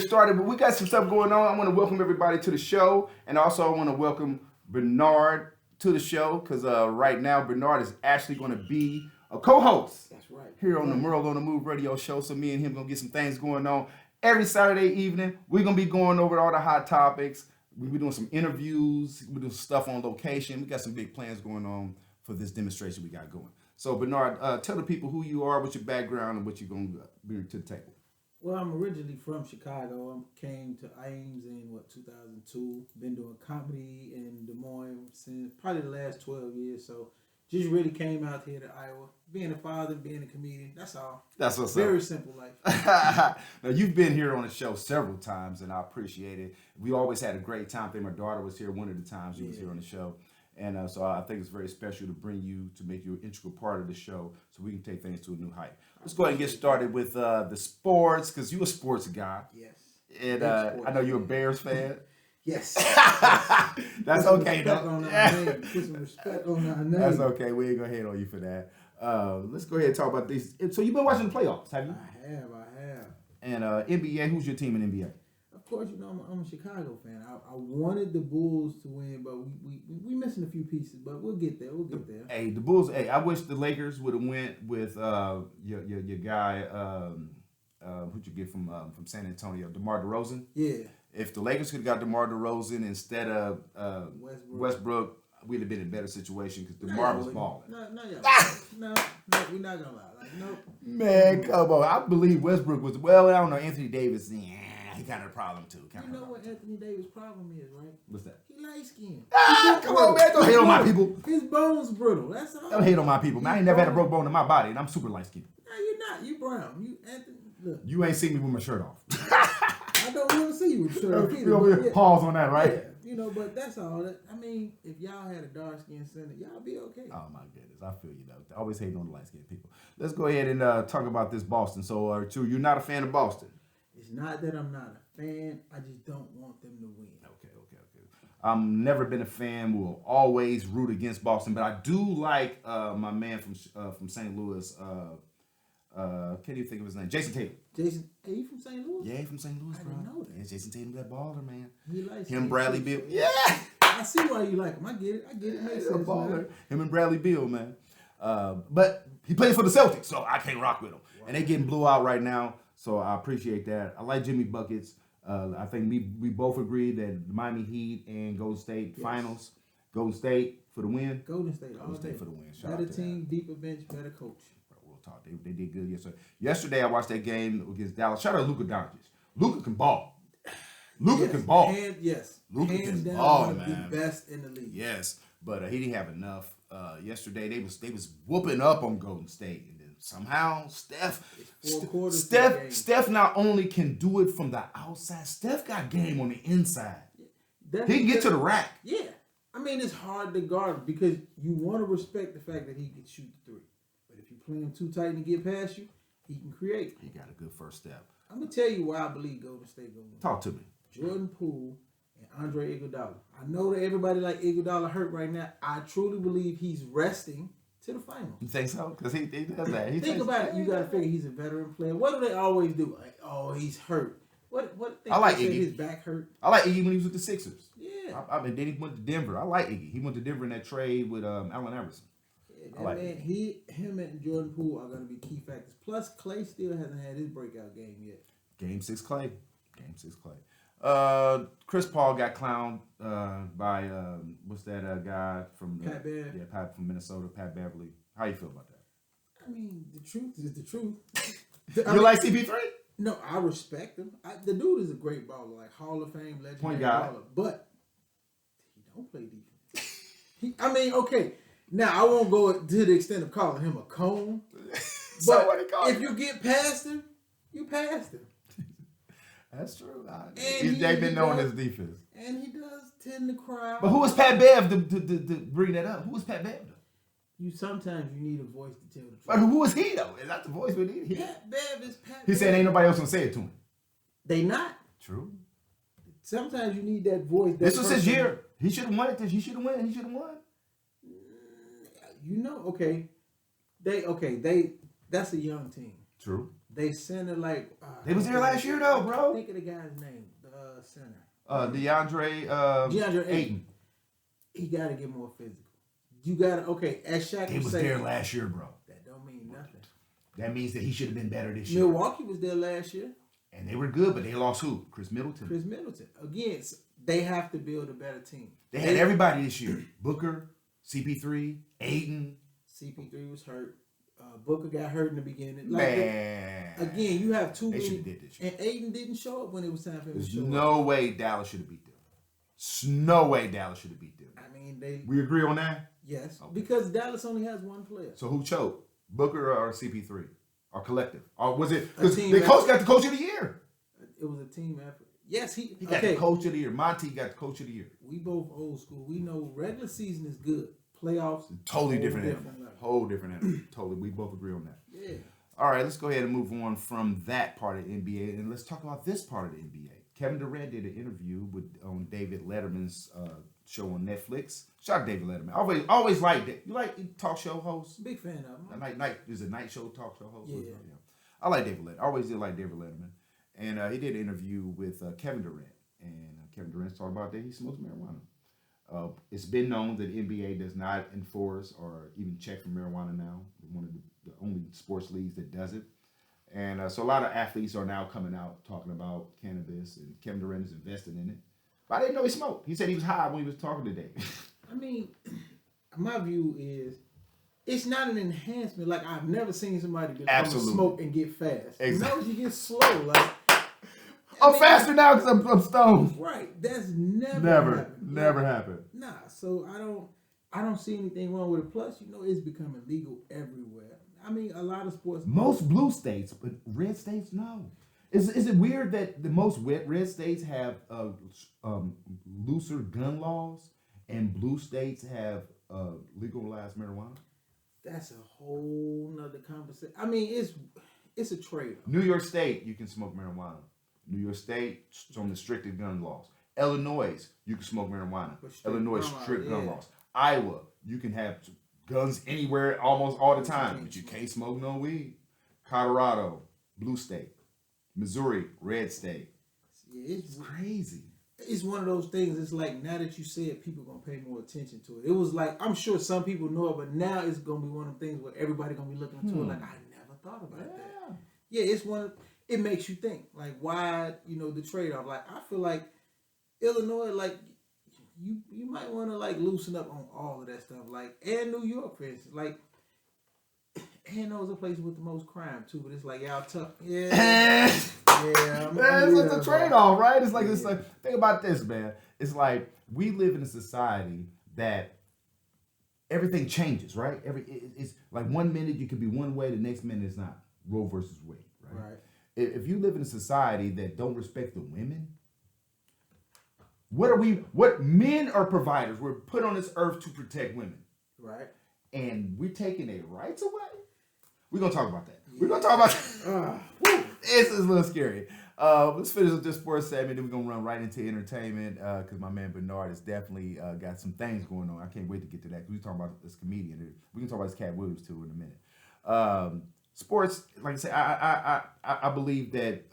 started, but we got some stuff going on. I want to welcome everybody to the show, and also I want to welcome Bernard to the show because right now Bernard is actually going to be a co-host. That's right. Here on the Merle on the Move radio show. So me and him gonna get some things going on every Saturday evening. We're gonna be going over all the hot topics. We'll be doing some interviews. We're doing stuff on location. We got some big plans going on for this demonstration we got going. So Bernard, tell the people who you are, what's your background, and what you're gonna bring to the table. Well, I'm originally from Chicago. I came to Ames in 2002. Been doing comedy in Des Moines since probably the last 12 years. So just really came out here to Iowa. Being a father, being a comedian, that's all. That's what's Very up. simple life. Now, you've been here on the show several times, and I appreciate it. We always had a great time. I think my daughter was here one of the times she was here on the show. And so I think it's very special to bring you, to make you an integral part of the show so we can take things to a new height. Let's go ahead and get started with the sports, because you're a sports guy. Yes. And I know you're a Bears fan. Yes. That's okay, though. Put some respect on our name. That's okay. We ain't going to hate on you for that. Let's go ahead and talk about these. So you've been watching the playoffs, have you? I have. And NBA, who's your team in NBA? Of course, you know I'm a Chicago fan. I wanted the Bulls to win, but we missing a few pieces. But we'll get there. Hey, the Bulls. Hey, I wish the Lakers would have went with your guy. Who'd you get from San Antonio? DeMar DeRozan. Yeah. If the Lakers could have got DeMar DeRozan instead of Westbrook, we'd have been in a better situation because DeMar was balling. No, we're not gonna lie. Like, nope. Man, come on. I believe Westbrook was. Well, I don't know. Anthony Davis. Yeah, he kind of a problem too. You know what Anthony Davis' problem is, right? What's that? He light skinned. Come on, man. Don't hate on my people. His bones brittle. That's all. Don't hate on my people, man. I ain't never had a broke bone in my body, and I'm super light skinned. No, you're not. You brown. You Anthony. Look. You ain't seen me with my shirt off. I don't want to see you with your shirt off either. Over here, pause on that, right? Yeah, but that's all. I mean, if y'all had a dark skinned center, y'all be okay. Oh my goodness, I feel you though. Always hating on the light skinned people. Let's go ahead and talk about this Boston. So, you're not a fan of Boston? It's not that I'm not a fan. I just don't want them to win. Okay. I've never been a fan. Will always root against Boston, but I do like my man from St. Louis. Can't even think of his name. Jason Tatum. Jason, are you from St. Louis? Yeah, from St. Louis, bro. I didn't know that. Yeah, Jason Tatum, that baller, man. He likes him, Bradley Beal. Yeah. I see why you like him. I get it. Makes sense. Baller. Him and Bradley Beal, man. But he plays for the Celtics, so I can't rock with him. Wow. And they getting blew out right now, so I appreciate that. I like Jimmy Buckets. I think we both agree that the Miami Heat and Golden State finals. Golden State for the win. Golden State for the win. Better team, deeper bench, better coach. We'll talk. They did good yesterday. Yesterday I watched that game against Dallas. Shout out Luka Doncic. Luka can ball. Luka can ball. Luka can down, ball, man. The best in the league. Yes, but he didn't have enough. Yesterday they was whooping up on Golden State, and then somehow Steph not only can do it from the outside, Steph got game on the inside. He can get to the rack. Yeah, I mean it's hard to guard because you want to respect the fact that he can shoot the three, but if you play him too tight and get past you, he can create. He got a good first step. I'm gonna tell you why I believe Golden State gonna win. Talk to me. Jordan Poole and Andre Iguodala. I know that everybody like Iguodala hurt right now. I truly believe he's resting to the finals. You think so? Because he does that. Think about it. You got to figure he's a veteran player. What do they always do? Like, oh, he's hurt. What? I like Iggy. His back hurt. I like Iggy when he was with the Sixers. Yeah. I mean, then he went to Denver. I like Iggy. He went to Denver in that trade with Allen Iverson. Yeah, that man, him and Jordan Poole are going to be key factors. Plus, Clay still hasn't had his breakout game yet. Game 6 Clay. Chris Paul got clowned by what's that guy from Pat Bev? Yeah, Pat from Minnesota, Pat Beverly. How you feel about that? I mean, the truth is the truth. You like CP3? No, I respect him. The dude is a great baller, like Hall of Fame legendary point guard. baller, but he don't play defense. Okay. Now I won't go to the extent of calling him a cone, So but what he call if you get past him, you passed him. That's true. They've been known as defense. And he does tend to cry. But who was Pat Bev to bring that up? Who was Pat Bev? Sometimes you need a voice to tell the truth. But who was he though? Is that the voice we need? Pat Bev is Pat He Bev. said ain't nobody else gonna say it to him. They not. True. Sometimes you need that voice. This was his year. He should have won it. He should have won. You know, that's a young team. True. They center like. They was there last year though, bro. Think of the guy's name. The center. DeAndre Ayton. He got to get more physical. You got to as Shaq He was there last year, bro. That don't mean nothing. That means that he should have been better this year. Milwaukee was there last year. And they were good, but they lost who? Chris Middleton. Again, they have to build a better team. They had everybody this year. Booker, CP3, Ayton. CP3 was hurt. Booker got hurt in the beginning. Man. Again, you have too many. Did this year. And Ayton didn't show up when it was time for him to show up. No way Dallas should have beat them. No way Dallas should have beat them. I mean, we agree on that? Yes. Okay. Because Dallas only has one player. So who choked? Booker or CP3? Or collective? Or was it? Because the coach got the coach of the year. It was a team effort. Yes, he got the coach of the year. Monty got the coach of the year. We both old school. We know regular season is good. Playoffs, totally different animal. Whole different animal. Totally. We both agree on that. Yeah. All right, let's go ahead and move on from that part of the NBA and let's talk about this part of the NBA. Kevin Durant did an interview on David Letterman's show on Netflix. Shout out to David Letterman. Always liked it. You like talk show hosts? Big fan of him. Night is a night show talk show host. Yeah. I like David Letterman. I always did like David Letterman. And he did an interview with Kevin Durant. And Kevin Durant's talking about that he smokes marijuana. It's been known that the NBA does not enforce or even check for marijuana now. One of the only sports leagues that does it. And so a lot of athletes are now coming out talking about cannabis, and Kevin Durant is invested in it. But I didn't know he smoked. He said he was high when he was talking today. I mean, my view is it's not an enhancement. Like, I've never seen somebody smoke and get fast. Exactly. No, you get slow. Like, I'm faster now because I'm stoned. Right. That's never happened. Nah. So I don't see anything wrong with it. Plus, it's becoming legal everywhere. I mean, a lot of sports. Most blue states, but red states, no. Is it weird that the most red states have looser gun laws and blue states have legalized marijuana? That's a whole nother conversation. I mean, it's a trade-off. New York State, you can smoke marijuana. New York State, some restricted gun laws. Illinois, you can smoke marijuana. Illinois, strict gun laws. Iowa, you can have guns anywhere almost all the time, but you can't smoke no weed. Colorado, blue state. Missouri, red state. Yeah, it's crazy. It's one of those things. It's like, now that you say it, people gonna pay more attention to it. It was like, I'm sure some people know it, but now it's gonna be one of the things where everybody gonna be looking into it. Like, I never thought about that. Yeah, it's one. It makes you think. Like, why? The trade off. Like, I feel like Illinois, like, you might want to like loosen up on all of that stuff. Like, and New York, for instance, like. And those are places with the most crime too, but it's like y'all tough. Yeah. It's a trade-off, right? It's like think about this, man. It's like we live in a society that everything changes, right? It's like 1 minute you can be one way, the next minute it's not. Roe versus Wade, right? If you live in a society that don't respect the women, what men are providers. We're put on this earth to protect women. Right. And we're taking their rights away. We're going to talk about that. We're going to talk about that. This is a little scary. Let's finish with this sports segment. Then we're going to run right into entertainment because my man Bernard has definitely got some things going on. I can't wait to get to that because we're talking about this comedian. We can talk about this Cat Williams too in a minute. Sports, like I said, I believe that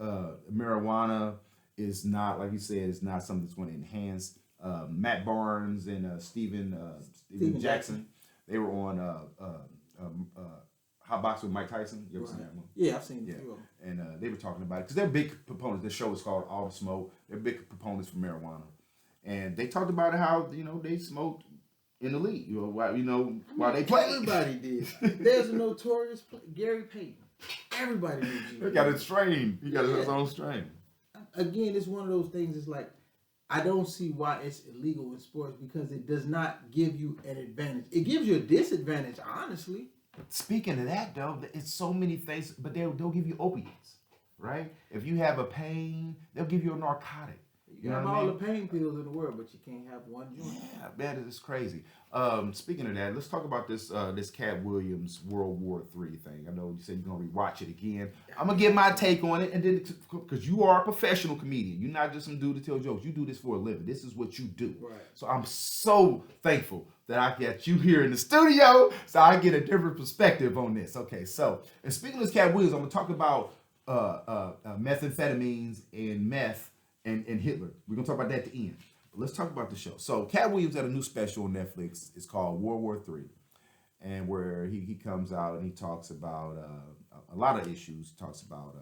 marijuana is not, like you said, is not something that's going to enhance. Matt Barnes and Steven Jackson, they were on Hot Box with Mike Tyson. You ever seen that one? Yeah, I've seen it. Yeah. And they were talking about it because they're big proponents. This show is called All the Smoke. They're big proponents for marijuana, and they talked about how they smoked in the league. While they played. Everybody did. There's a notorious Gary Payton. Everybody knew. He got a strain. He got his own strain. Again, it's one of those things. It's like, I don't see why it's illegal in sports because it does not give you an advantage. It gives you a disadvantage, honestly. Speaking of that, though, it's so many things, but they'll give you opiates, right? If you have a pain, they'll give you a narcotic. You have all the pain pills in the world, but you can't have one joint. Yeah, that is crazy. Speaking of that, let's talk about this Cat Williams World War III thing. I know you said you're going to rewatch it again. I'm going to get my take on it, and then because you are a professional comedian. You're not just some dude to tell jokes. You do this for a living. This is what you do. Right. So I'm so thankful that I got you here in the studio so I get a different perspective on this. Okay, so, and speaking of this Cat Williams, I'm going to talk about methamphetamines and meth and Hitler. We're gonna talk about that at the end. But let's talk about the show. So Cat Williams had a new special on Netflix. It's called World War III, and where he comes out and he talks about a lot of issues. He talks about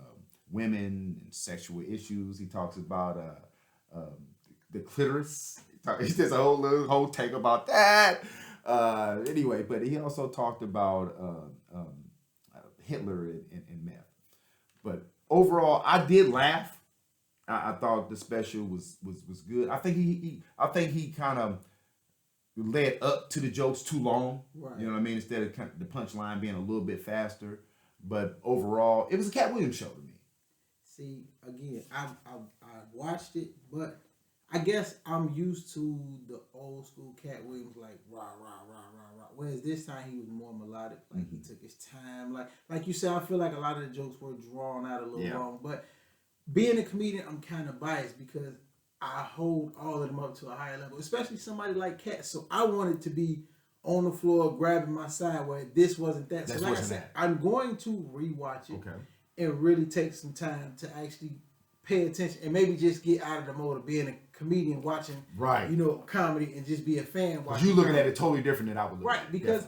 women and sexual issues. He talks about the clitoris. He does a whole take about that. Anyway, but he also talked about Hitler and meth. But overall, I did laugh. I thought the special was good. I think he kind of led up to the jokes too long. Right. You know what I mean? Instead of the punchline being a little bit faster. But overall, it was a Cat Williams show to me. See, again, I watched it, but I guess I'm used to the old school Cat Williams, like rah rah rah rah rah. Whereas this time he was more melodic, like he took his time. Like you said, I feel like a lot of the jokes were drawn out a little long. But being a comedian, I'm kind of biased because I hold all of them up to a higher level, especially somebody like Cat. So I wanted to be on the floor grabbing my side where this wasn't that. So like I said, I'm going to rewatch it and really take some time to actually pay attention and maybe just get out of the mode of being a comedian watching, comedy and just be a fan watching. You looking at it totally different than I would look at it. Right, because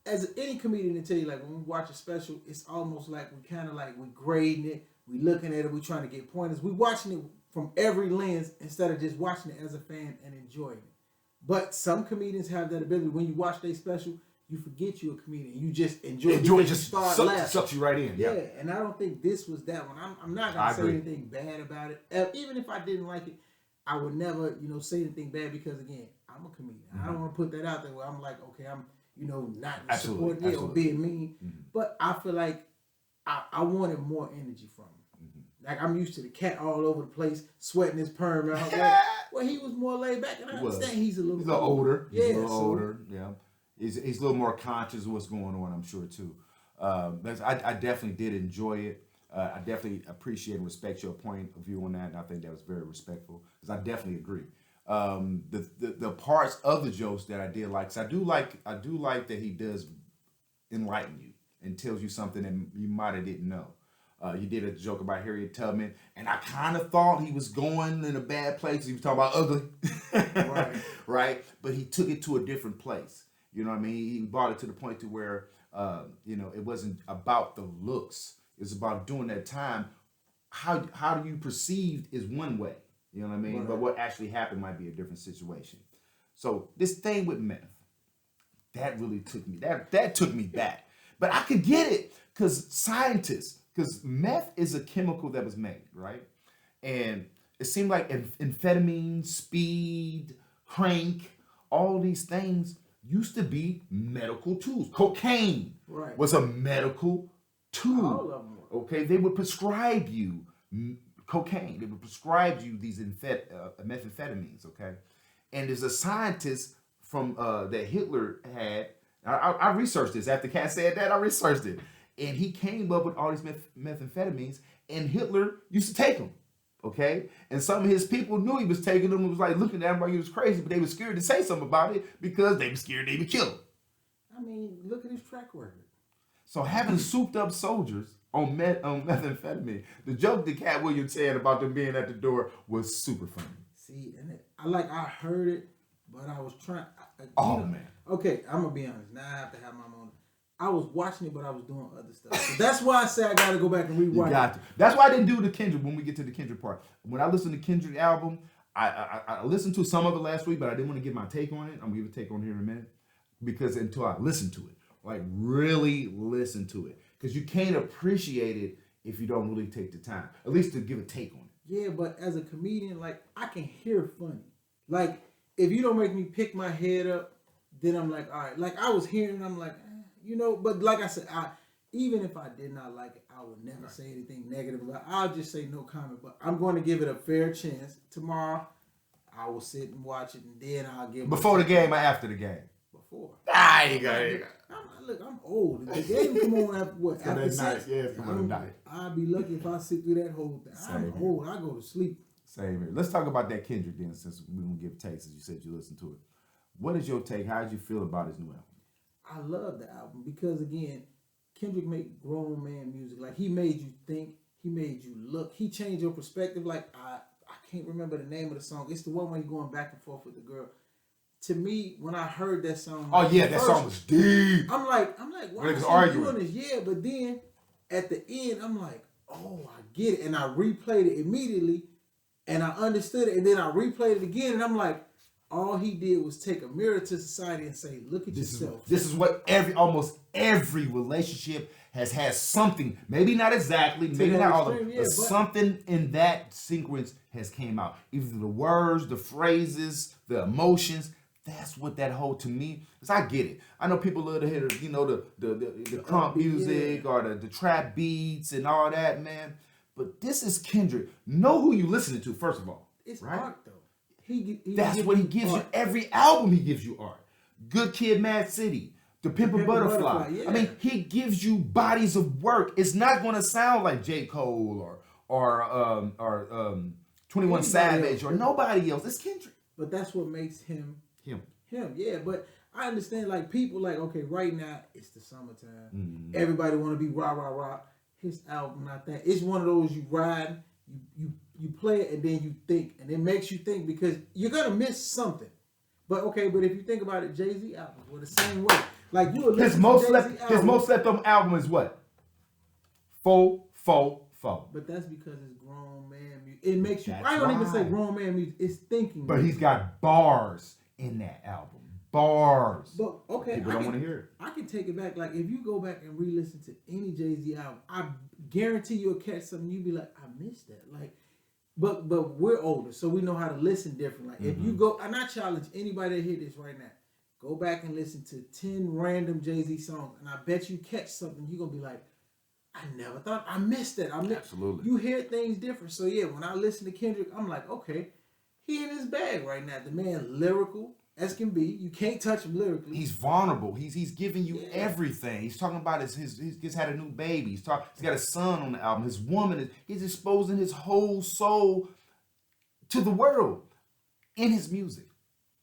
as any comedian to tell you, like when we watch a special, it's almost like we kind of like we grading it, we looking at it, we trying to get pointers. We watching it from every lens instead of just watching it as a fan and enjoying it. But some comedians have that ability. When you watch their special, you forget you're a comedian. You just enjoy it. It just sucks you right in. Yeah, and I don't think this was that one. I'm not going to say anything bad about it. Even if I didn't like it, I would never, say anything bad because, again, I'm a comedian. I don't want to put that out there where I'm like, okay, I'm, not supporting it or being mean. But I feel like I wanted more energy from him. Like, I'm used to the Cat all over the place, sweating his perm out. Well, he was more laid back, and I understand he's a little older. He's a little older, yeah. He's a little more conscious of what's going on, I'm sure, too. I definitely did enjoy it. I definitely appreciate and respect your point of view on that, and I think that was very respectful, because I definitely agree. The parts of the jokes that I did like, 'cause I do like that he does enlighten you and tells you something that you might have didn't know. You did a joke about Harriet Tubman, and I kind of thought he was going in a bad place. He was talking about ugly, right? But he took it to a different place. You know what I mean? He brought it to the point to where, it wasn't about the looks. It's about during that time, how do you perceived is one way. You know what I mean? But what actually happened might be a different situation. So this thing with meth, that really took me. That took me back. But I could get it because meth is a chemical that was made, right? And it seemed like amphetamine, speed, crank, all these things used to be medical tools. Cocaine was a medical tool. All of them were. Okay, they would prescribe you cocaine. They would prescribe you these methamphetamines. Okay, and there's a scientist from that Hitler had. I researched this after Cat said that. I researched it, and he came up with all these methamphetamines. And Hitler used to take them. Okay, and some of his people knew he was taking them and was like looking at him like he was crazy, but they were scared to say something about it because they were scared they would kill him. I mean, look at his track record. So having souped up soldiers on methamphetamine, the joke that Cat Williams said about them being at the door was super funny. See, and I heard it, but I was trying. Man. Okay, I'm gonna be honest. Now I have to have my moment. I was watching it, but I was doing other stuff. So that's why I say I gotta go back and rewatch it. That's why I didn't do the Kendrick when we get to the Kendrick part. When I listened to Kendrick album, I listened to some of it last week, but I didn't want to give my take on it. I'm gonna give a take on it here in a minute. Because until I listen to it. Like really listen to it. Because you can't appreciate it if you don't really take the time. At least to give a take on it. Yeah, but as a comedian, like I can hear funny. Like if you don't make me pick my head up, then I'm like, all right. Like I was hearing, I'm like, but like I said, even if I did not like it, I would never say anything negative about it. I'll just say no comment. But I'm going to give it a fair chance. Tomorrow, I will sit and watch it, and then I'll give it before the game or after the game? Before. You got it. I'm old. The game come on after what? After 6? Yeah, it's come on at night. I'd be lucky if I sit through that whole thing. I'm old. I go to sleep. Same here. Let's talk about that Kendrick then, since we don't give takes, as you said you listened to it. What is your take? How did you feel about his new album? I love the album because, again, Kendrick made grown man music. Like, he made you think He made you look. He changed your perspective. Like I can't remember the name of the song. It's the one where you're going back and forth with the girl. To me, when I heard that song, Oh yeah, that song was deep. I'm like, why is he doing this? Yeah, but then at the end, I'm like, oh, I get it, and I replayed it immediately, and I understood it, and then I replayed it again, and I'm like, all he did was take a mirror to society and say, look at yourself. This is what almost every relationship has had something, maybe not exactly, maybe not all of it, but something in that sequence has came out. Either the words, the phrases, the emotions. That's what that whole, to me, because I get it. I know people love to hear, the crunk music or the trap beats and all that, man. But this is Kendrick. Know who you listening to, first of all. It's right? art, though. That's what he gives you. Every album he gives you art. Good Kid, Mad City, The Pimp Butterfly. Yeah. I mean, he gives you bodies of work. It's not going to sound like J. Cole or 21 Savage or nobody else. It's Kendrick. But that's what makes him. Him, yeah. But I understand, like, people like, okay, right now it's the summertime. Mm-hmm. Everybody want to be rah rah rah. His album, not that. It's one of those you ride, you play it, and then you think, and it makes you think because you're gonna miss something. But okay, but if you think about it, Jay-Z albums were the same way. Like you, his most slept on album is what? Four. But that's because it's grown man music. It makes you. I don't even say grown man music. It's thinking. But he's got bars in that album. Bars. But okay, people don't want to hear it. I can take it back. Like if you go back and re-listen to any Jay-Z album, I guarantee you'll catch something. You'll be like, I missed that. Like, but we're older, so we know how to listen different. Like if you go, and I challenge anybody to hear this right now. Go back and listen to 10 random Jay-Z songs, and I bet you catch something. You're gonna be like, I never thought I missed that. Absolutely. You hear things different. So yeah, when I listen to Kendrick, I'm like, okay, he in his bag right now. The man lyrical as can be. You can't touch him lyrically. He's vulnerable. He's giving you everything. He's talking about he's just had a new baby. He's got a son on the album. His woman he's exposing his whole soul to the world in his music.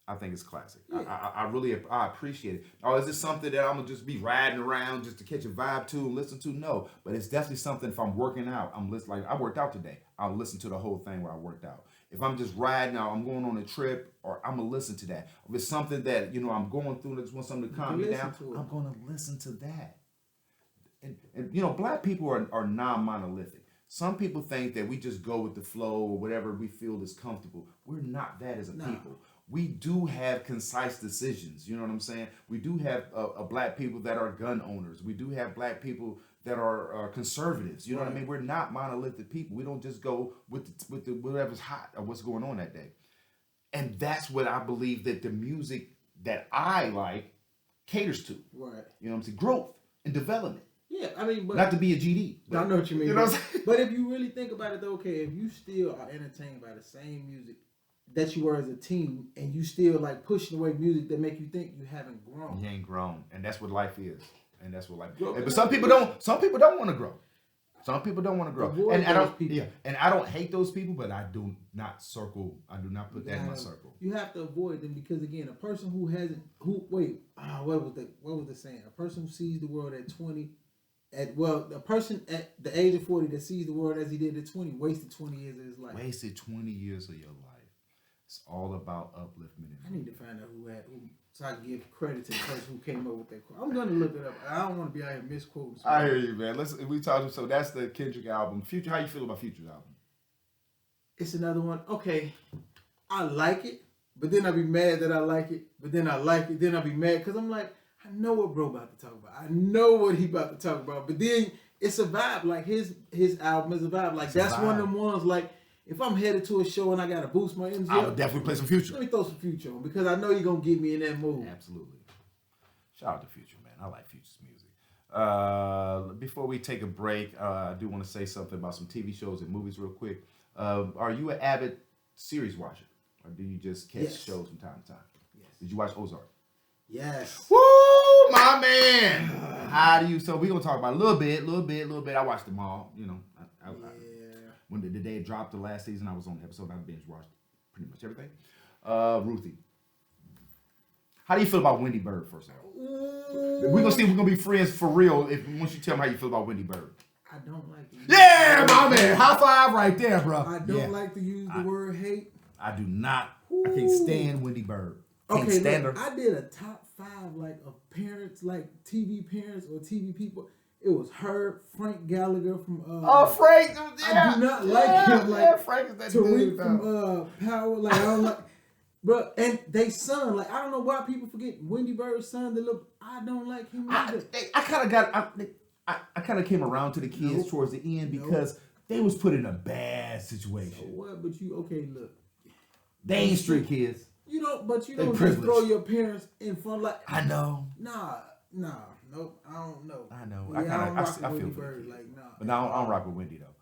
I think it's classic. Yeah. I really appreciate it. Oh, is this something that I'm gonna just be riding around just to catch a vibe to and listen to? No, but it's definitely something. If I'm working out, I'm listening. Like I worked out today. I'll listen to the whole thing while I worked out. If I'm just riding out, I'm going on a trip, or I'm gonna listen to that. If it's something that I'm going through and I just want something to calm me down, I'm gonna listen to that. And black people are non-monolithic. Some people think that we just go with the flow or whatever we feel is comfortable. We're not that as a people. We do have concise decisions. You know what I'm saying? We do have black people that are gun owners. We do have black people that are conservatives. You know what I mean? We're not monolithic people. We don't just go with the whatever's hot or what's going on that day. And that's what I believe that the music that I like caters to. Right. You know what I'm saying? Growth and development. Yeah, I mean, but not to be a GD. I know what you mean. You know what I'm saying? But if you really think about it, though, okay, if you still are entertained by the same music that you were as a teen, and you still like pushing away music that make you think you haven't grown. You ain't grown, and that's what life is, and that's what life. But some people don't. Some people don't want to grow. Some people don't want to grow, and I don't. People. Yeah, and I don't hate those people, but I do not circle. I do not put that in my circle. You have to avoid them because again, a person who hasn't, what was the saying? A person who sees the world at 20. A person at the age of 40 that sees the world as he did at 20 wasted 20 years of his life. Wasted 20 years of your life. It's all about upliftment. I need to find out who so I can give credit to the person who came up with that quote. I'm going to look it up. I don't want to be out here misquoting. I hear you, man. We talked. So that's the Kendrick album. Future. How you feel about Future's album? It's another one. Okay, I like it, but then I'll be mad that I like it. But then I like it. Then I'll be mad because I'm like, I know what bro about to talk about. I know what he about to talk about. But then it's a vibe. Like his album is a vibe. Like that's one of them ones. Like if I'm headed to a show and I gotta boost my energy, I would definitely play some Future. Let me throw some Future on because I know you're gonna get me in that mood. Absolutely. Shout out to Future, man. I like Future's music. Before we take a break, I do want to say something about some TV shows and movies real quick. Are you an avid series watcher, or do you just catch shows from time to time? Yes. Did you watch Ozark? Yes. Woo, my man. How do you? So we're gonna talk about a little bit. I watched them all. When the day it dropped the last season, I was on the episode. I binge watched pretty much everything. Ruthie, how do you feel about Wendy Bird? First of all, we're gonna see if we're gonna be friends for real. Once you tell me how you feel about Wendy Bird. I don't like to use Yeah, my man. High five right there, bro. I don't like to use the word hate. I do not. I can't stand Wendy Bird. Can't Okay, stand look, her. I did a top 5 like of parents, like TV parents or TV people. It was her, Frank Gallagher from Frank. Yeah, I do not like him. Like Frank is that Tariq dude. from Power. Like I don't like, bro. And they son. Like I don't know why people forget Wendy Bird's son. That look. I don't like him either. I kind of got. I kind of came around to the kids towards the end because they was put in a bad situation. So what? But you okay? Look, they ain't street kids. You don't. But you They don't just throw your parents in front. Like I know. Nah. Nope. I don't know. I know. Yeah, I feel for Bird. Like nah. But now I don't rock with Wendy though,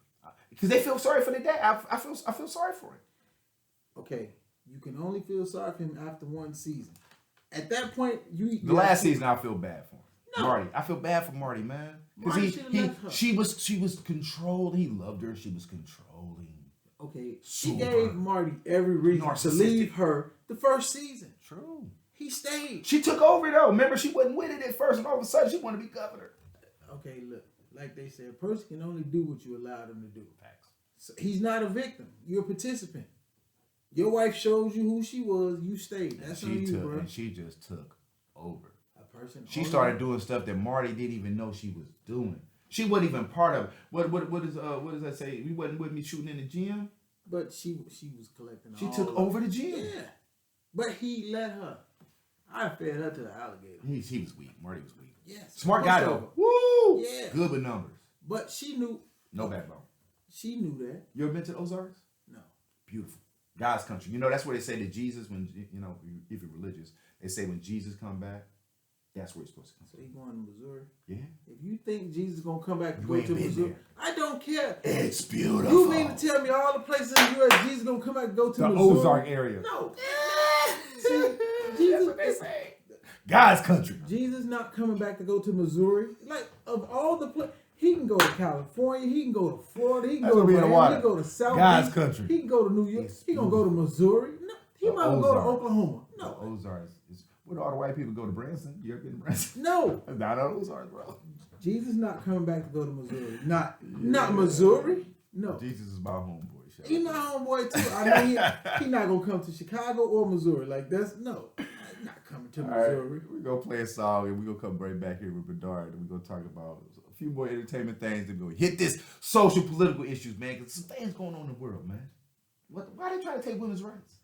because they feel sorry for the dad. I feel sorry for him. Okay, you can only feel sorry for him after one season. At that point, The last season I feel bad for him. No. Marty, I feel bad for Marty, man, because she was controlled. He loved her. She was controlling. Okay, she gave Marty every reason to leave her the first season. True. He stayed. She took over though. Remember, she wasn't with it at first, and all of a sudden, she wanted to be governor. Okay, look, like they said, a person can only do what you allow them to do. Facts. So he's not a victim. You're a participant. Your wife shows you who she was. You stayed. That's on you, bro. And she just took over. A person. She started doing stuff that Marty didn't even know she was doing. She wasn't even part of it. What does that say? You wasn't with me shooting in the gym. But she was collecting. She took over the gym. Yeah, but he let her. I fed her to the alligator. He was weak. Marty was weak. Yes. Smart guy though. Woo! Yeah. Good with numbers. But she knew. No backbone. She knew that. You ever been to the Ozarks? No. Beautiful. God's country. You know, that's where they say that Jesus, when, you know, if you're religious, they say when Jesus come back, that's where he's supposed to come. So he going to Missouri? Yeah. If you think Jesus is going to come back and You go to Missouri, there. I don't care. It's beautiful. You mean to tell me all the places in the U.S. Jesus is going to come back and go to the Missouri? Ozark area. No. See, Jesus, that's what they say. God's country. Jesus not coming back to go to Missouri. Like, of all the places, he can go to California, he can go to Florida, he can go to Miami, he can go to South God's Beach, country. he can go to New York, he gonna go to Missouri. No, he might go to Oklahoma. No. The Ozarks. Where do all the white people go to Branson? You ever been to Branson? No. Not on Ozarks, bro. Jesus not coming back to go to Missouri. Not Missouri. No. Jesus is my homeboy. He my homeboy too. I mean, he not gonna come to Chicago or Missouri. Like that's no. Not coming to Missouri. Right, we're gonna play a song and we're gonna come right back here with Bedard and we're gonna talk about a few more entertainment things and go hit this social political issues, man, because some things going on in the world, man. Why they try to take women's rights?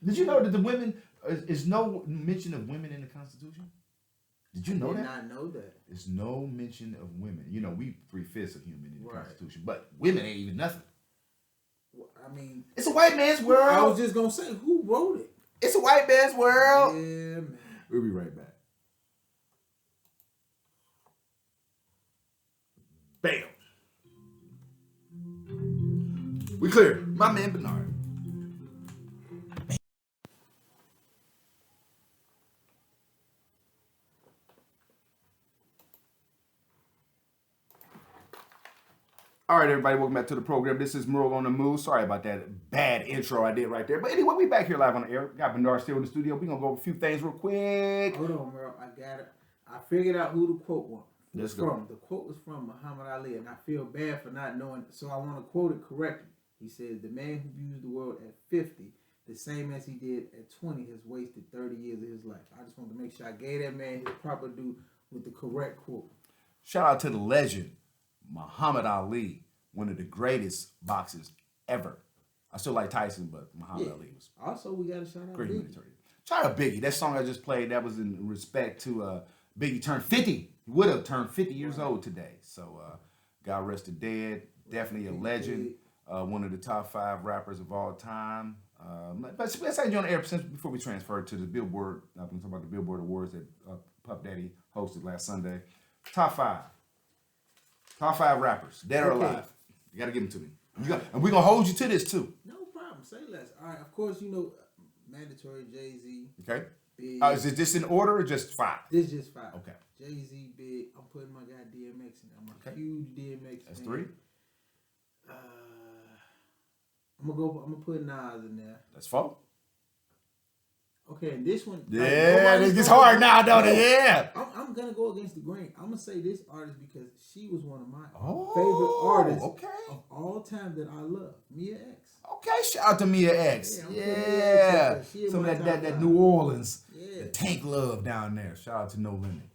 Did you know that the women is no mention of women in the Constitution? Did you know that? I did not know that. There's no mention of women. You know, we 3/5 of human in the Constitution, but women ain't even nothing. I mean, it's a white man's world. I was just gonna say, who wrote it? It's a white man's world. Yeah, man. We'll be right back. Bam. We clear. My man Bernard. All right, everybody, welcome back to the program. This is Merle on the Move. Sorry about that bad intro I did right there. But anyway, we back here live on the air. Got Bernard still in the studio. We're going to go over a few things real quick. Hold on, Merle. I got it. I figured out who the quote was. Let's go. The quote was from Muhammad Ali, and I feel bad for not knowing, so I want to quote it correctly. He says, the man who views the world at 50, the same as he did at 20, has wasted 30 years of his life. I just want to make sure I gave that man his proper due with the correct quote. Shout out to the legend, Muhammad Ali, one of the greatest boxers ever. I still like Tyson, but Muhammad Ali was. Also, we got to shout out great Biggie. military. Shout out Biggie. That song I just played, that was in respect to Biggie turned 50. He would have turned 50 years old today. So God rest the dead. Definitely a legend. One of the top 5 rappers of all time. But let's have you on the air before we transfer to the Billboard. I've been talking about the Billboard Awards that Puff Daddy hosted last Sunday. Top 5. Top 5 rappers, dead or alive. You got to give them to me. And we're going to hold you to this too. No problem. Say less. All right. Of course, you know, mandatory Jay-Z. Okay. Big. Is it just in order or just 5? This just 5. Okay. Jay-Z, Big. I'm putting my guy DMX in. I'm a huge DMX That's fan. 3. I'm gonna put Nas in there. That's 4. Okay, and this one. Yeah, it gets hard now, don't it? Yeah. I'm gonna go against the grain. I'm gonna say this artist because she was one of my Oh, favorite artists okay. of all time that I love. Mia X. Okay, shout out to Mia X. Yeah, I'm putting Yeah. Mia X up there. She in Some my of that top five. New Orleans, Yeah. the tank love down there. Shout out to No Limit.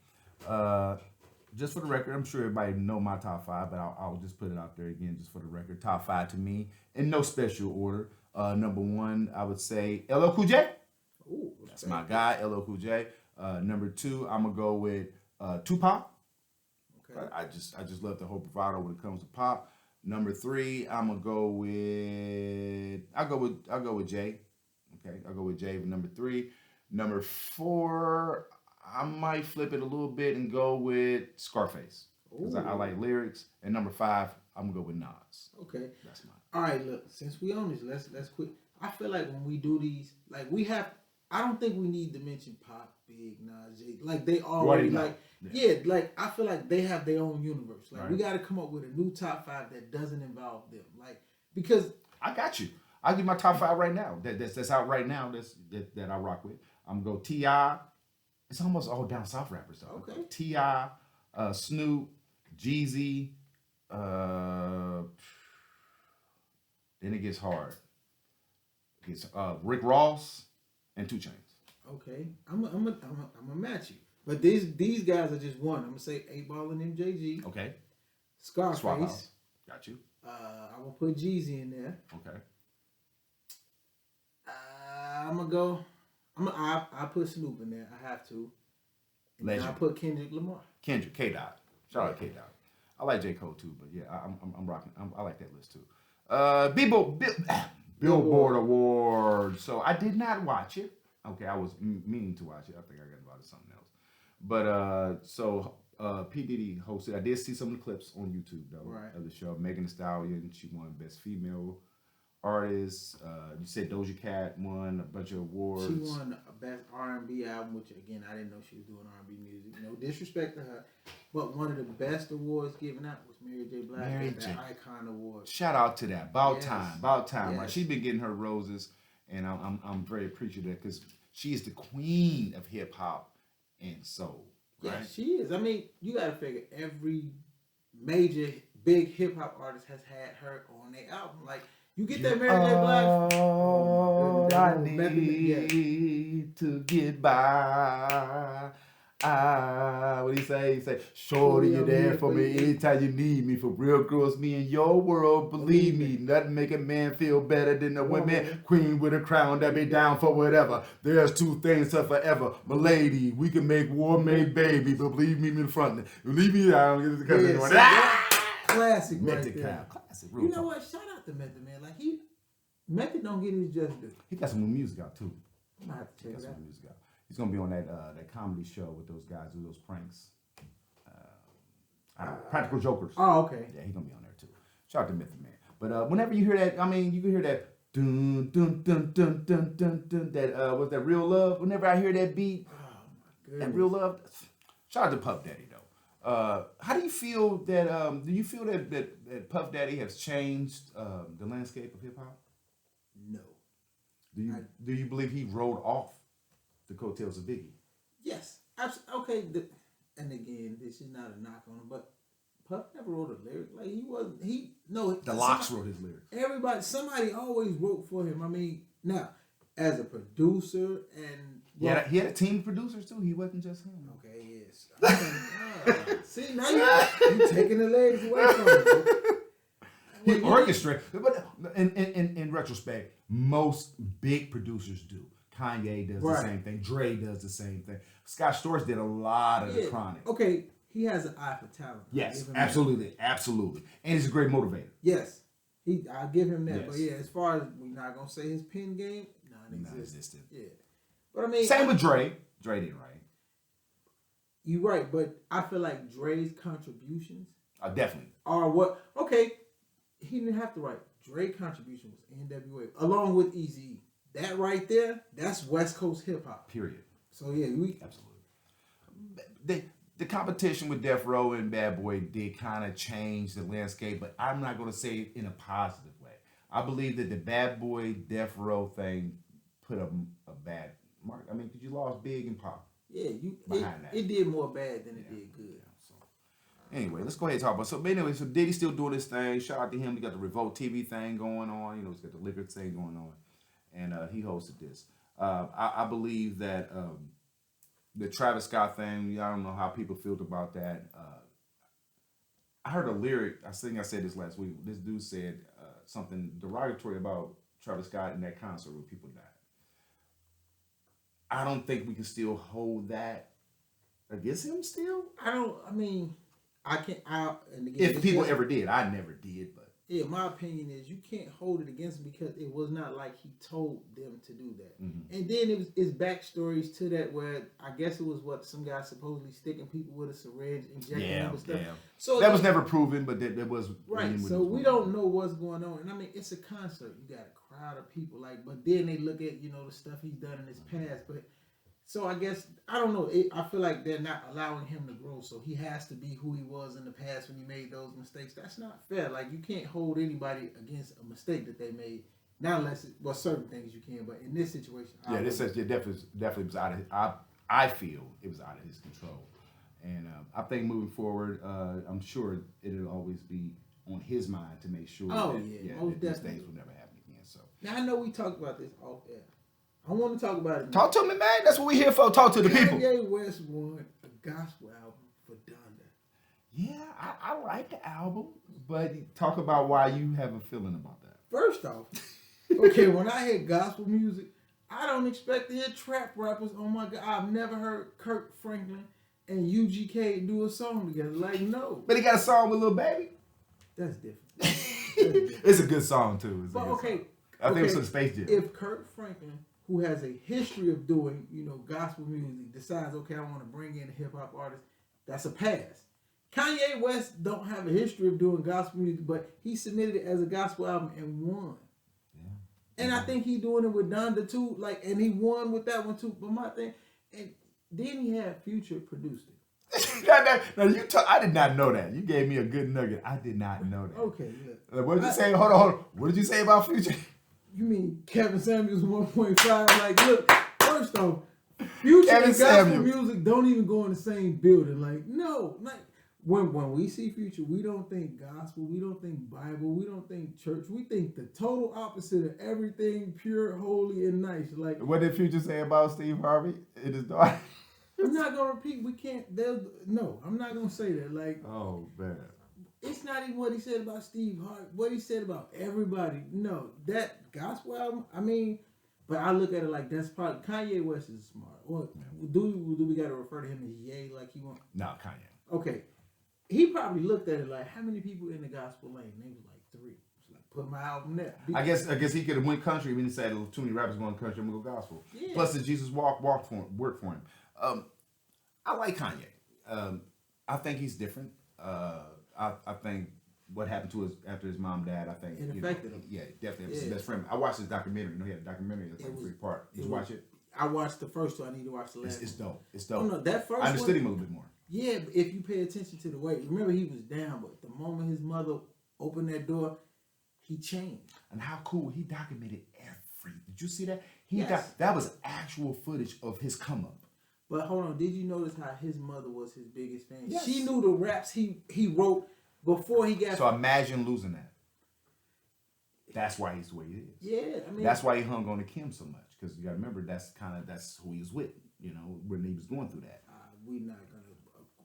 Just for the record, I'm sure everybody know my top 5, but I'll just put it out there again just for the record. Top 5 to me, in no special order. Number 1, I would say LL Cool J. Ooh, That's my guy, LL Cool J. Number 2, I'm gonna go with Tupac. Okay. I just love the whole bravado when it comes to pop. Number 3, I'm gonna go with I'll go with Jay. Okay, I'll go with Jay for number 3. Number 4, I might flip it a little bit and go with Scarface because I like lyrics. And number 5, I'm gonna go with Nas. Okay. That's mine. All right, look. Since we on this, let's quit. I feel like when we do these, like we have. I don't think we need to mention Pop, Big, Nas, Jay. Like they already like. Yeah, like I feel like they have their own universe. Like we got to come up with a new top 5 that doesn't involve them. Like because I got you. I'll give my top 5 right now. That's out right now. That I rock with. I'm gonna go T.I. It's almost all down south rappers though. Okay. T.I., Snoop, Jeezy. Then it gets hard. It's Rick Ross and 2 Chainz. Okay, I'm a match you. But these guys are just one. I'm gonna say 8 Ball and MJG. Okay. Scarface. Got you. I'm gonna put Jeezy in there. Okay. I'm gonna go. I put Snoop in there. I have to. And I put Kendrick Lamar. Kendrick, K-Dot. Shout out K-Dot. I like J. Cole too, but yeah, I'm rocking. I like that list too. Billboard Awards. So I did not watch it. Okay, I was meaning to watch it. I think I got involved in something else. But P. Diddy hosted. I did see some of the clips on YouTube though of the show. Megan Thee Stallion, she won Best Female Artist. You said Doja Cat won a bunch of awards. She won a Best R&B album, which again I didn't know she was doing R&B music. No disrespect to her, but one of the best awards given out was Mary J. Blige, that Icon Award. Shout out to that. About time. Yes. Right? She's been getting her roses, and I'm very appreciative because she is the queen of hip hop and soul. Right? Yeah, she is. I mean, you got to figure every major big hip hop artist has had her on their album. Like you get that Mary J. Blige. Oh, I need to get by. What he say? He say, "Shorty, you're there for me anytime you need me. For real girls, me in your world, believe me. Nothing make a man feel better than a woman queen with a crown that be down for whatever. There's 2 things to forever, my lady. We can make war, make baby, but believe me in the front. Leave me down. Classic, right there. Classic. You know what? Shout out to Method Man. Like Method don't get his just due. He got some new music out too. I'm gonna have to check it out. Music out. He's gonna be on that comedy show with those guys who do those pranks. Practical Jokers. Oh, okay. Yeah, he's gonna be on there too. Shout out to Method Man. But whenever you hear that, I mean, you can hear that dun dun dun dun dun dun dun. That was that Real Love. Whenever I hear that beat, that Real Love. Shout out to Puff Daddy though. How do you feel that? Do you feel that Puff Daddy has changed the landscape of hip hop? No. Do you believe he rode off the coattails of Biggie? Yes. Okay. And again, this is not a knock on him, but Puff never wrote a lyric. Like the Locks wrote his lyrics. Somebody always wrote for him. I mean, now as a producer and he had a team of producers too. He wasn't just him. Okay, yes. See, now you taking the legs away from him. He orchestrated, but in retrospect, most big producers do. Kanye does the same thing. Dre does the same thing. Scott Storch did a lot of the Chronic. Okay, he has an eye for talent. Yes, absolutely. And he's a great motivator. Yes, I'll give him that. Yes. But yeah, as far as we're not gonna say his pen game, non-existent. Yeah, but I mean, same with Dre. Dre didn't write. You're right, but I feel like Dre's contributions definitely are what. Okay, he didn't have to write. Dre's contribution was NWA along with Eazy. That right there, that's West Coast hip hop. Period. So yeah, absolutely. The competition with Death Row and Bad Boy did kind of change the landscape, but I'm not going to say it in a positive way. I believe that the Bad Boy Death Row thing put a bad Mark. I mean, because you lost big and pop. Yeah, Behind that. it did more bad than it did good. Yeah, so anyway, let's go ahead and talk about. So anyway, so Diddy's still doing this thing. Shout out to him. He got the Revolt TV thing going on. You know, he's got the liquor thing going on, and he hosted this. I believe that the Travis Scott thing. I don't know how people feel about that. I heard a lyric. I think I said this last week. This dude said something derogatory about Travis Scott in that concert where people died. I don't think we can still hold that against him still. I can't. And again, If people ever did, I never did, but yeah, my opinion is you can't hold it against him because it was not like he told them to do that. Mm-hmm. And then it's backstories to that where I guess it was what some guy supposedly sticking people with a syringe, injecting them with stuff. Yeah. So that was never proven, but that was right. So we don't know what's going on, and I mean it's a concert. You got a crowd of people, but then they look at the stuff he's done in his past, but. So I guess, I don't know, I feel like they're not allowing him to grow, so he has to be who he was in the past when he made those mistakes. That's not fair. Like, you can't hold anybody against a mistake that they made, not unless, certain things you can, but in this situation... this says it definitely was out of, I feel it was out of his control. And I think moving forward, I'm sure it'll always be on his mind to make sure that these things will never happen again. So now, I know we talked about this off air. I want to talk about it. Talk to me, man. That's what we're here for. Talk to the people. Kanye West won a gospel album for Donda. Yeah, I like the album, but talk about why you have a feeling about that. First off, okay, when I hear gospel music, I don't expect to hear trap rappers. Oh my God, I've never heard Kirk Franklin and UGK do a song together. Like, no. But he got a song with Lil Baby. That's different. It's a good song too. But okay, I think it's a Space Jam. If Kirk Franklin, who has a history of doing, gospel music, decides, okay, I want to bring in a hip hop artist, that's a pass. Kanye West don't have a history of doing gospel music, but he submitted it as a gospel album and won. Yeah. And I think he doing it with Donda too, and he won with that one too. But my thing, and then he had Future produced it. I did not know that. You gave me a good nugget. I did not know that. Okay, look. What did you say? Hold on. What did you say about Future? You mean Kevin Samuels 1.5? Like, look, first off, Future Kevin and gospel Samuels. music don't even go in the same building. Like, no, when we see Future, we don't think gospel, we don't think Bible, we don't think church. We think the total opposite of everything pure, holy, and nice. Like, what did Future say about Steve Harvey in his daughter? I'm not gonna repeat. We can't. I'm not gonna say that. Like, oh man. It's not even what he said about Steve Harvey. What he said about everybody. No, that gospel album. I mean, but I look at it like that's probably Kanye West is smart. Well, do we got to refer to him as Ye like he wants? No, Kanye. Okay, he probably looked at it like how many people in the gospel lane? They was like 3. It's like put my album there. I guess he could have went country when he said too many rappers going country. I'm gonna go gospel. Yeah. Plus, the Jesus worked for him. I like Kanye. I think he's different. I think what happened to after his mom died, I think it affected him. Yeah, definitely. It was his best friend. I watched his documentary. He had a documentary that's like 3-part. Did you watch it? I watched the first two. I need to watch the last. It's dope. It's dope. Oh, no, that first I understood one, him a little bit more. Yeah, but if you pay attention to the way, remember he was down, but the moment his mother opened that door, he changed. And how cool, he documented everything. Did you see that? Yes. That was actual footage of his come up. But hold on, did you notice how his mother was his biggest fan? Yes. She knew the raps he wrote before he got. So imagine losing that. That's why he's the way he is. Yeah, I mean that's why he hung on to Kim so much, because you got to remember that's who he was with. When he was going through that.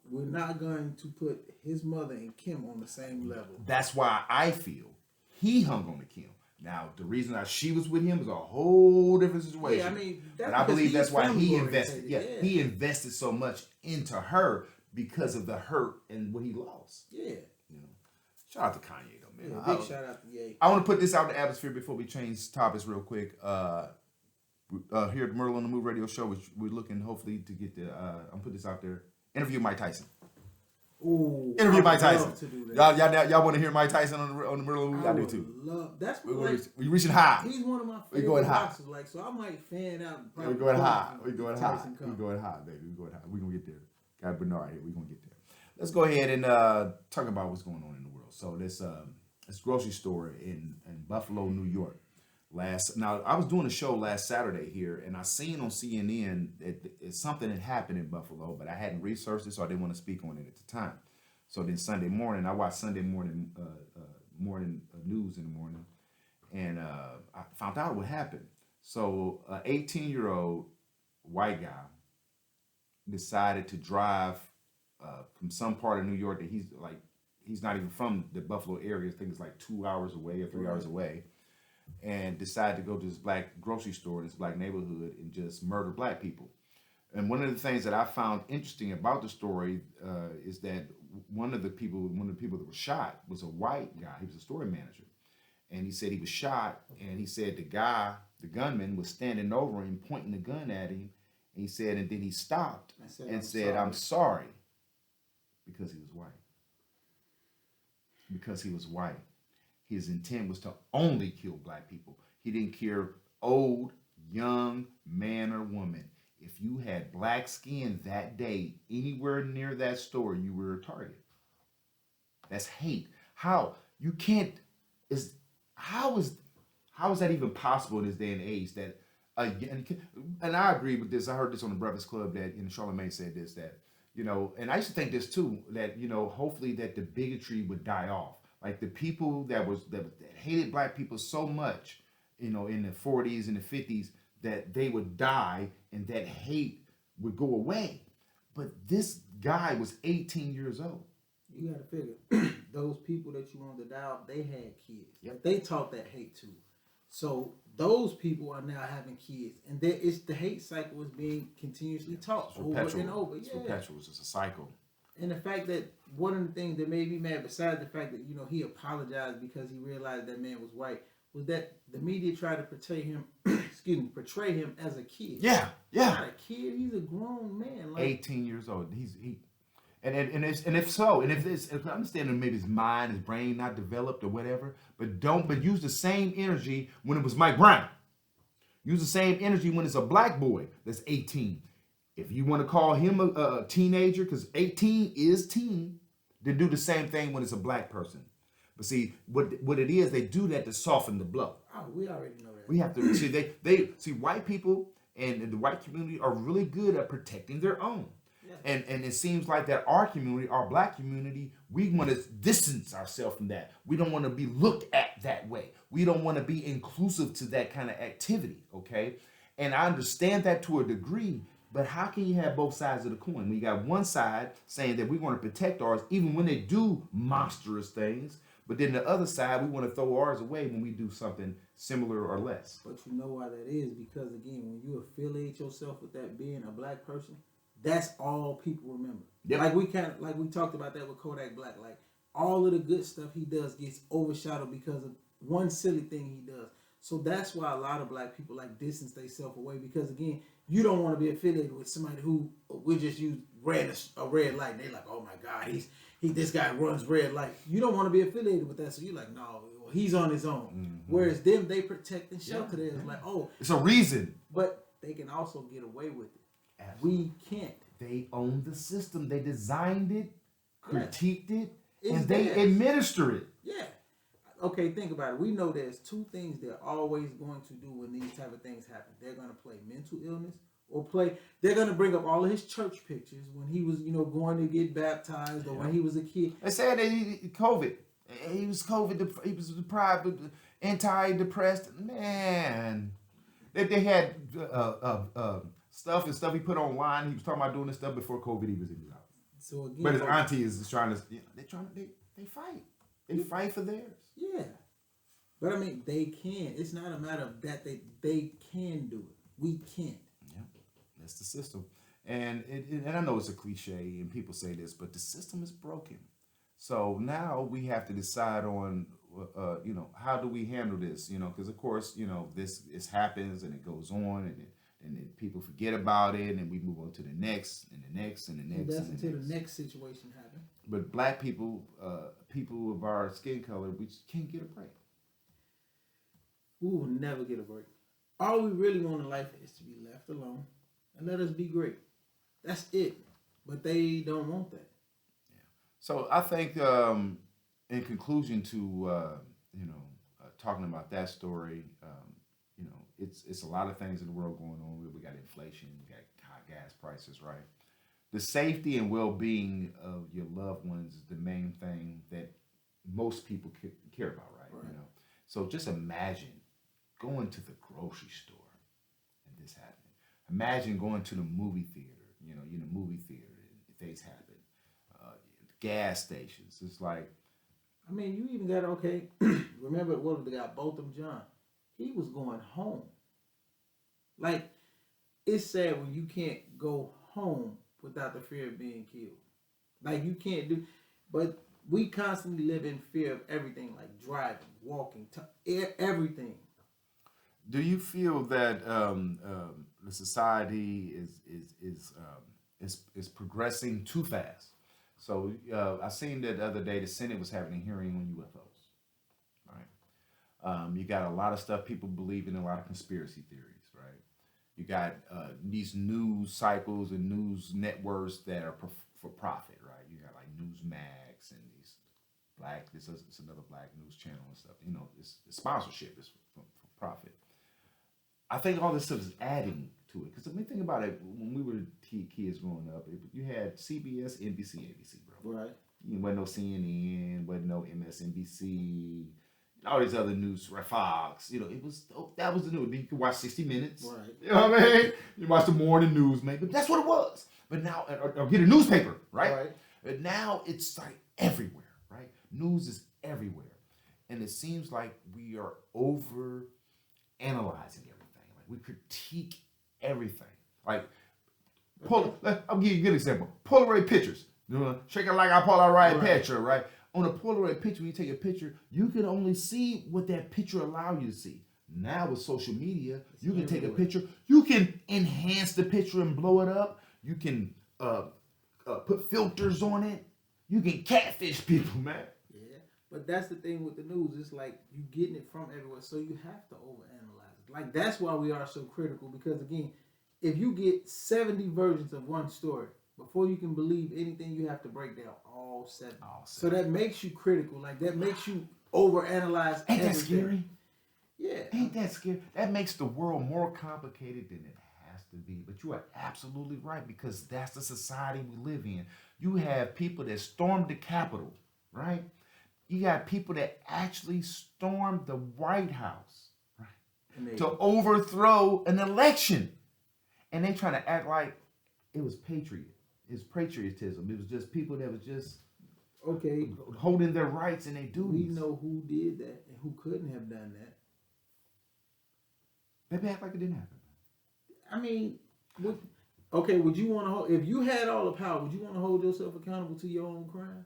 We're not going to put his mother and Kim on the same level. That's why I feel he hung on to Kim. Now, the reason that she was with him is a whole different situation. Yeah, I mean, and I believe that's why he invested. Yeah, he invested so much into her because of the hurt and what he lost. Yeah. Shout out to Kanye though, man. Yeah, big shout out to Ye. I want to put this out in the atmosphere before we change topics real quick. Here at the Merle on the Move Radio Show, which we're looking hopefully to get the. I'm put this out there. Interview Mike Tyson. Ooh, interview Mike Tyson. Y'all want to hear Mike Tyson on the Merle on the Move? I do too. That's we're reaching high. He's one of my we're favorite going high. boxers. Like, so I might fan out. We're going high. We're going high. We're going high, baby. We're going high. We're gonna get there. Got Bernard here. We're gonna get there. Let's go ahead and talk about what's going on in the world. So this grocery store in Buffalo, New York, Now I was doing a show last Saturday here, and I seen on CNN that something had happened in Buffalo, but I hadn't researched it, so I didn't want to speak on it at the time. So then Sunday morning, I watched Sunday morning news in the morning, and I found out what happened. So, an 18-year-old white guy decided to drive from some part of New York that he's not even from the Buffalo area. I think it's like 2 hours away or 3 hours away, and decided to go to this black grocery store in this black neighborhood and just murder black people. And one of the things that I found interesting about the story is that one of the people that was shot was a white guy. He was a store manager, and he said he was shot. And he said the gunman, was standing over him, pointing the gun at him. And he said, and then he stopped and said, "I'm sorry," because he was white. Because he was white. His intent was to only kill black people. He didn't care old, young, man, or woman. If you had black skin that day, anywhere near that store, you were a target. That's hate. How you can't is how is that even possible in this day and age? That and I agree with this. I heard this on the Breakfast Club that Charlamagne said this, that and I used to think this too, that hopefully that the bigotry would die off. Like the people that hated black people so much, in the 40s and the 50s, that they would die and that hate would go away. But this guy was 18 years old. You got to figure, those people that you wanted to die off, they had kids. Yep. Like they taught that hate too. So those people are now having kids, and the hate cycle is being continuously taught over and over. It's perpetual. It's just a cycle. And the fact that one of the things that made me mad, besides the fact that he apologized because he realized that man was white, was that the media tried to portray him, portray him as a kid. Yeah. He's not a kid. He's a grown man. 18 years old. If I understand that maybe his mind, his brain not developed or whatever, but use the same energy when it was Mike Brown. Use the same energy when it's a black boy that's 18. If you want to call him a teenager, because 18 is teen, then do the same thing when it's a black person. But see, what it is, they do that to soften the blow. Oh, we already know that. We have to see they see white people and the white community are really good at protecting their own. Yeah. And it seems like that our community, our black community, we want to distance ourselves from that. We don't want to be looked at that way. We don't want to be inclusive to that kind of activity, okay? And I understand that to a degree, but how can you have both sides of the coin? When you got one side saying that we want to protect ours, even when they do monstrous things, but then the other side, we want to throw ours away when we do something similar or less. But you know why that is? Because again, when you affiliate yourself with that being a black person, that's all people remember. Yep. Like we talked about that with Kodak Black. Like all of the good stuff he does gets overshadowed because of one silly thing he does. So that's why a lot of black people distance themselves away, because again, you don't want to be affiliated with somebody who will just use a red light. They're like, oh my God, this guy runs red light. You don't want to be affiliated with that, so you're like, no, he's on his own. Mm-hmm. Whereas them, they protect and shelter theirs. Like, oh, it's a reason. But they can also get away with it. Absolutely. We can't. They own the system. They designed it, critiqued it, and theirs. They administer it. Yeah. Okay, think about it. We know there's two things they're always going to do when these type of things happen. They're going to play mental illness they're going to bring up all of his church pictures when he was, going to get baptized or when he was a kid. They said that COVID. He was COVID. He was deprived, anti-depressed. Man, they had stuff he put online. He was talking about doing this stuff before COVID even was out. So again, but his auntie is trying to. They fight. They fight for theirs. Yeah, but I mean, they can. It's not a matter of that they can do it. We can't. Yeah, that's the system. And I know it's a cliche, and people say this, but the system is broken. So now we have to decide on, how do we handle this? Because of course, this happens and it goes on, and then people forget about it, and we move on to the next, and the next, and the next. And that's until the next situation happens. But black people, people of our skin color, we just can't get a break. We will never get a break. All we really want in life is to be left alone and let us be great. That's it. But they don't want that. Yeah. So I think, in conclusion to talking about that story, it's a lot of things in the world going on. We got inflation, we got high gas prices, right? The safety and well-being of your loved ones is the main thing that most people care about, right? Right. So just imagine going to the grocery store and this happening. Imagine going to the movie theater. You're in the movie theater and things happen. Gas stations. It's like, I mean, you even got remember what the guy Botham John? He was going home. Like, it's sad when you can't go home without the fear of being killed. Like, you can't do, but we constantly live in fear of everything, like driving, walking, everything. do you feel that the society is progressing too fast? So I seen that the other day the Senate was having a hearing on UFOs. Right, you got a lot of stuff people believe in, a lot of conspiracy theories. Right, you got these news cycles and news networks that are for profit. Right, you got like Newsmax and these it's another black news channel and stuff. It's sponsorship is for profit. I think all this stuff is adding to it. Because I mean, think about it. When we were kids growing up, you had CBS, NBC, ABC, bro. Right. You wasn't no CNN, wasn't no MSNBC, all these other news, right? Fox. That was the news. You could watch 60 Minutes. Right. You know what I mean? You watch the morning news, maybe. That's what it was. But now, or get a newspaper, right? Right. But now it's like everywhere, right? News is everywhere. And it seems like we are over analyzing everything. Like we critique everything. Like, I'll give you a good example. Polaroid pictures. Shake it like a Polaroid picture, right? On a Polaroid picture, when you take a picture, you can only see what that picture allows you to see. Now with social media, you can take a picture, you can enhance the picture and blow it up. You can put filters on it. You can catfish people, man. Yeah, but that's the thing with the news. It's like you getting it from everywhere, so you have to overanalyze it. Like, that's why we are so critical, because again, if you get 70 versions of one story, before you can believe anything, you have to break down all seven. So that makes you critical. Like, that makes you overanalyze Ain't everything. that scary? Yeah. Ain't that scary? That makes the world more complicated than it has to be. But you are absolutely right, because that's the society we live in. You have people that stormed the Capitol, right? You got people that actually stormed the White House, right? To overthrow an election. And they trying to act like it was It's patriotism. It was just people that was just holding their rights and their duties. We know who did that and who couldn't have done that. They act like it didn't happen. I mean, would you want to hold, if you had all the power, would you want to hold yourself accountable to your own crimes?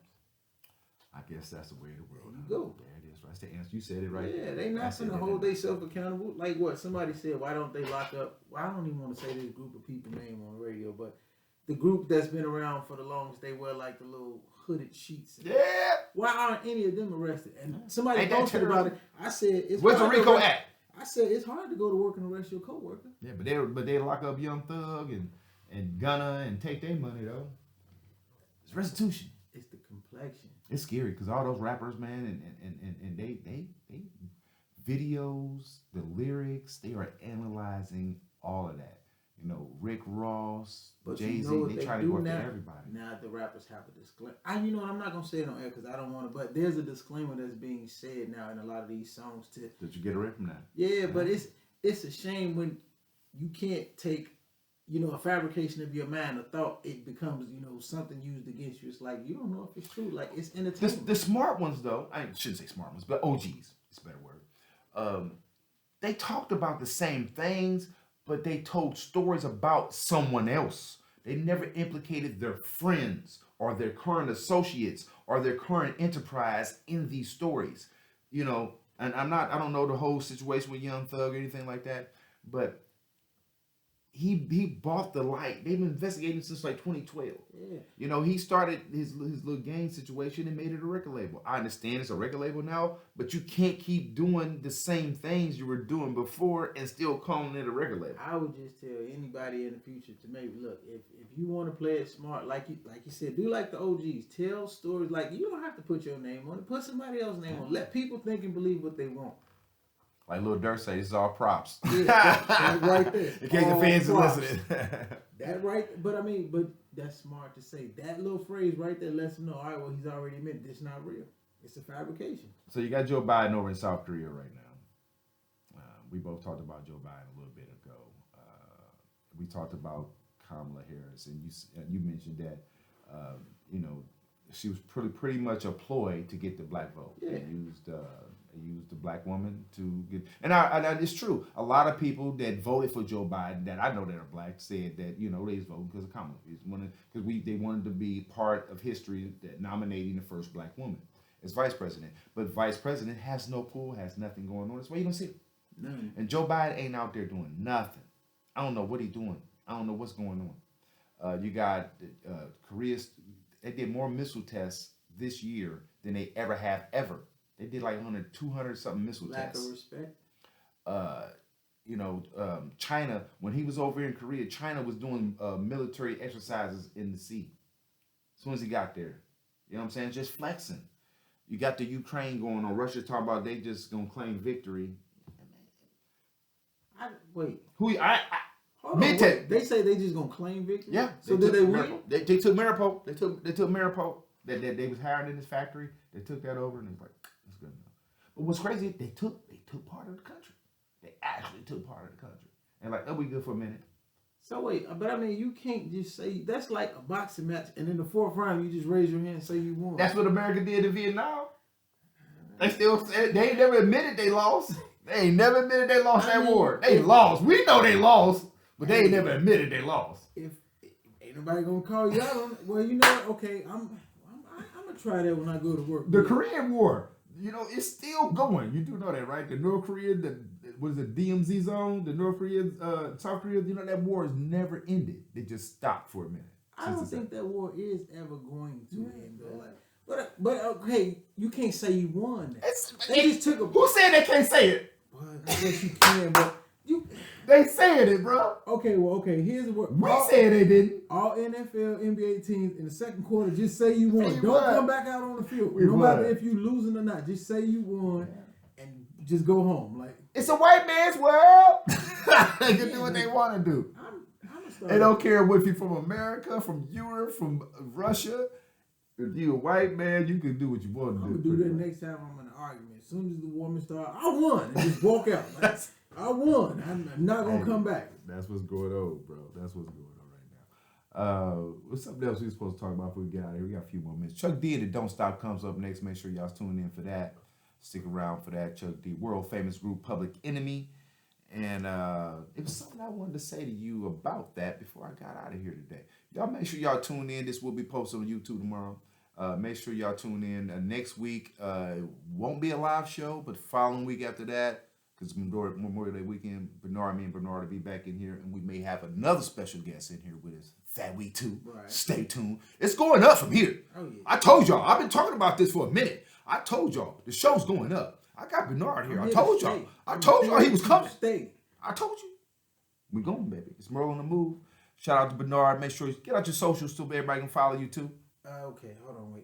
I guess that's the way of the world. There you go. There it is. That's the answer. You said it right. Yeah, they not going to hold themselves accountable. Like what somebody said, why don't they lock up? Well, I don't even want to say this group of people name on the radio, but the group that's been around for the longest, they wear like the little hooded sheets. Yeah. Why aren't any of them arrested? And somebody posted about it. I said, where's the RICO Act? I said, it's hard to go to work and arrest your coworker. Yeah, but they lock up Young Thug and Gunna and take their money though. It's restitution. It's the complexion. It's scary because all those rappers, man, and they videos, the lyrics, they are analyzing all of that. Rick Ross, Jay-Z, they try to work with everybody. Now the rappers have a disclaimer. I'm not gonna say it on air because I don't want to. But there's a disclaimer that's being said now in a lot of these songs too. Did you get away from that? Yeah, but it's a shame when you can't take a fabrication of your mind, a thought, it becomes something used against you. It's like you don't know if it's true. Like, it's entertainment. The smart ones though, I shouldn't say smart ones, but OGs, it's a better word. They talked about the same things, but they told stories about someone else. They never implicated their friends or their current associates or their current enterprise in these stories. And I don't know the whole situation with Young Thug or anything like that, but he bought the light. They've been investigating since like 2012. Yeah. He started his little gang situation and made it a record label. I understand it's a record label now, but you can't keep doing the same things you were doing before and still calling it a record label. I would just tell anybody in the future to maybe look, if you want to play it smart, like you said, do like the OGs. Tell stories. Like, you don't have to put your name on it. Put somebody else's name on it. Let people think and believe what they want. Like Lil Durk say, this is all props. Yeah, that right there. In case the All fans are props. listening. That right, but I mean, but that's smart to say. That little phrase right there lets them know, all right, well, he's already admitted this not real. It's a fabrication. So you got Joe Biden over in South Korea right now. We both talked about Joe Biden a little bit ago. We talked about Kamala Harris, and you mentioned that she was pretty much a ploy to get the black vote. Yeah. They used the black woman to get, and it's true. A lot of people that voted for Joe Biden that I know that are black said that they was voting because of Kamala, because they wanted to be part of history that nominating the first black woman as vice president. But vice president has no pull, has nothing going on. That's why you don't see it. None. And Joe Biden ain't out there doing nothing. I don't know what he's doing. I don't know what's going on. You got Korea's. They did more missile tests this year than they ever have ever. They did like 200 something missile tests. Lack of respect. China, when he was over in Korea, China was doing military exercises in the sea. As soon as he got there. You know what I'm saying? Just flexing. You got the Ukraine going on. Russia talking about they just going to claim victory. Wait. Hold on, they say they just gonna claim victory. Yeah. So did they win? They took Mariupol. They took Mariupol that they was hired in this factory. They took that over and they was like, that's good enough. But what's crazy? They took part of the country. They actually took part of the country. And like, that'll be good for a minute. So wait, but I mean, you can't just say that's like a boxing match, and in the fourth round, you just raise your hand and say you won. That's what America did in Vietnam. They still said they ain't never admitted they lost. They ain't never admitted they lost that war. They lost. We know they lost. But they ain't never admitted they lost. If ain't nobody gonna call you out on it, well, you know what? Okay, I'm gonna try that when I go to work. The Korean War, it's still going. You do know that, right? The North Korean, what is it, DMZ zone? The North Korean, South Korea, that war has never ended. They just stopped for a minute. I don't think that war is ever going to end, though. But okay, you can't say you won. They just took a. Who said they can't say it? Well, I guess you can, but you. They said it, bro. Okay, here's the word. We said they didn't. All NFL, NBA teams in the second quarter, just say you won. Don't won. come back out on the field. We No matter won. if you losing or not. Just say you won and just go home. Like, it's a white man's world. They can do what they want to do. They don't care if you're from America, from Europe, from Russia. If you're a white man, you can do what you want to do. I'm going to do that next time I'm in an argument. As soon as the woman starts, I won. And just walk out. Like, I won. I'm not going to come back. That's what's going on, bro. That's what's going on right now. What's something else we supposed to talk about before we get out of here? We got a few more minutes. Chuck D and the Don't Stop comes up next. Make sure y'all tune in for that. Stick around for that. Chuck D, world famous group Public Enemy. And it was something I wanted to say to you about that before I got out of here today. Y'all make sure y'all tune in. This will be posted on YouTube tomorrow. Make sure y'all tune in. Next week won't be a live show, but the following week after that, because Memorial Day weekend, me and Bernard will be back in here, and we may have another special guest in here with us that week too. Right. Stay tuned. It's going up from here. Oh, yeah. I told y'all. I've been talking about this for a minute. I told y'all. The show's going up. I got Bernard here. I told y'all. I told y'all he was coming. Stay. I told you. We going, baby. It's Merle on the move. Shout out to Bernard. Make sure you get out your socials so everybody can follow you too. Okay, hold on. Wait.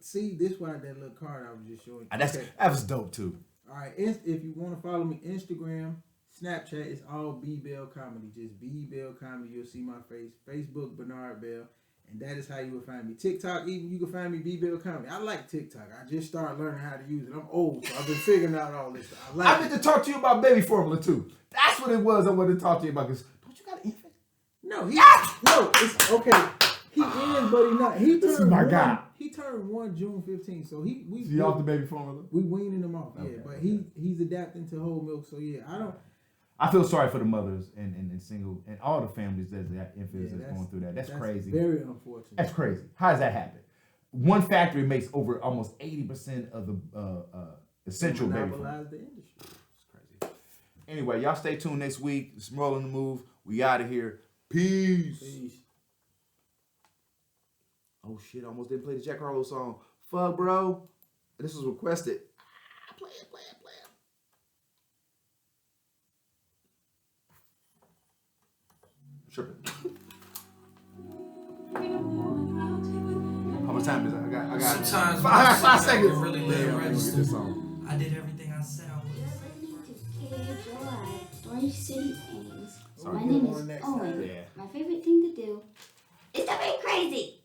See, this why that little card I was just showing you. That was dope too. All right, if you want to follow me, Instagram, Snapchat, it's all B Bell Comedy. Just B Bell Comedy. You'll see my face. Facebook, Bernard Bell. And that is how you will find me. TikTok, even you can find me B Bell Comedy. I like TikTok. I just started learning how to use it. I'm old, so I've been figuring out all this stuff. I need to talk to you about baby formula too. That's what it was I wanted to talk to you about. Cause don't you got an infant? No, it's okay. He is, but he not. This is my guy. He turned 1 June 15th, so he off the baby formula? We weaning him off, okay, but he's adapting to whole milk. So yeah, I feel sorry for the mothers and single and all the families that infants that's going through that. That's crazy. Very unfortunate. That's crazy. How does that happen? One factory makes over almost 80% of the essential baby formula. The industry. It's crazy. Anyway, y'all stay tuned next week. It's Merle on the Move. We out of here. Peace. Oh shit, I almost didn't play the Jack Harlow song. Fuck, bro. This was requested. Play it. Tripping. How much time is it? I got Sometimes five seconds. really Yeah, I'm gonna get register. this song. I did everything I said I would. Orange City, Ames. Sorry. My We'll name get on is next Owen. time. Yeah. My favorite thing to do is to be crazy.